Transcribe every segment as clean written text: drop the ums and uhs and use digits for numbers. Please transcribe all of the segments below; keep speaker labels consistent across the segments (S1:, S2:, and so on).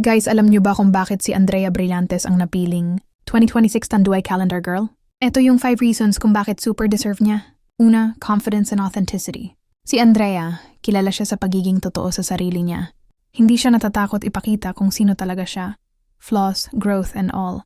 S1: Guys, alam niyo ba kung bakit si Andrea Brillantes ang napiling 2026 Tanduay Calendar Girl? Ito yung 5 reasons kung bakit super deserve niya. Una, confidence and authenticity. Si Andrea, kilala siya sa pagiging totoo sa sarili niya. Hindi siya natatakot ipakita kung sino talaga siya. Flaws, growth, and all.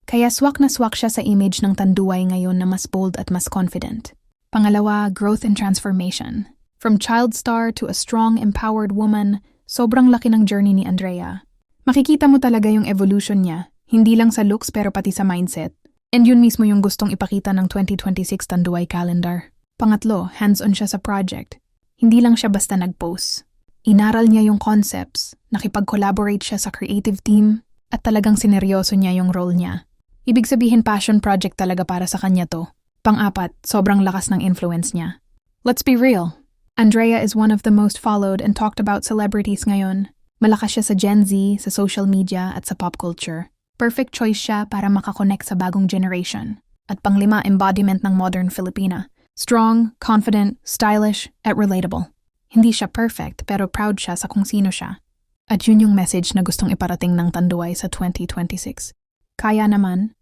S1: Kaya swak na swak siya sa image ng Tanduay ngayon na mas bold at mas confident. Pangalawa, growth and transformation. From child star to a strong, empowered woman, sobrang laki ng journey ni Andrea. Makikita mo talaga yung evolution niya, hindi lang sa looks pero pati sa mindset. And yun mismo yung gustong ipakita ng 2026 Tanduay Calendar. Pangatlo, hands-on siya sa project. Hindi lang siya basta nag-post. Inaral niya yung concepts, nakipag-collaborate siya sa creative team, at talagang sineryoso niya yung role niya. Ibig sabihin passion project talaga para sa kanya to. Pang-apat, sobrang lakas ng influence niya. Let's be real. Andrea is one of the most followed and talked about celebrities ngayon. Malakas siya sa Gen Z, sa social media, at sa pop culture. Perfect choice siya para makakonect sa bagong generation. At panglima, embodiment ng modern Filipina. Strong, confident, stylish, at relatable. Hindi siya perfect pero proud siya sa kung sino siya. At yun yung message na gustong iparating ng Tanduay sa 2026. Kaya naman,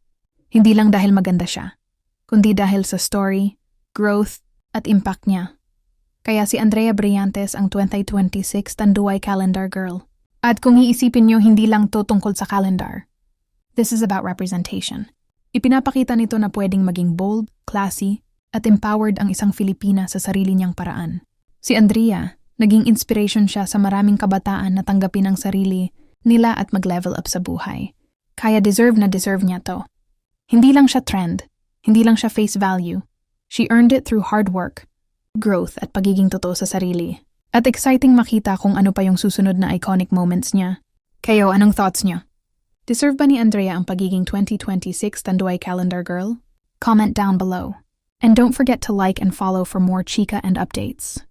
S1: hindi lang dahil maganda siya, kundi dahil sa story, growth, at impact niya. Kaya si Andrea Brillantes ang 2026 Tanduay Calendar Girl. At kung iisipin nyo, hindi lang to tungkol sa calendar. This is about representation. Ipinapakita nito na pwedeng maging bold, classy, at empowered ang isang Filipina sa sarili niyang paraan. Si Andrea, naging inspiration siya sa maraming kabataan na tanggapin ang sarili nila at mag-level up sa buhay. Kaya deserve na deserve niya to. Hindi lang siya trend, hindi lang siya face value. She earned it through hard work, growth at pagiging totoo sa sarili. At exciting makita kung ano pa yung susunod na iconic moments niya. Kayo, anong thoughts niyo? Deserve ba ni Andrea ang pagiging 2026 Tanduay Calendar Girl? Comment down below. And don't forget to like and follow for more chika and updates.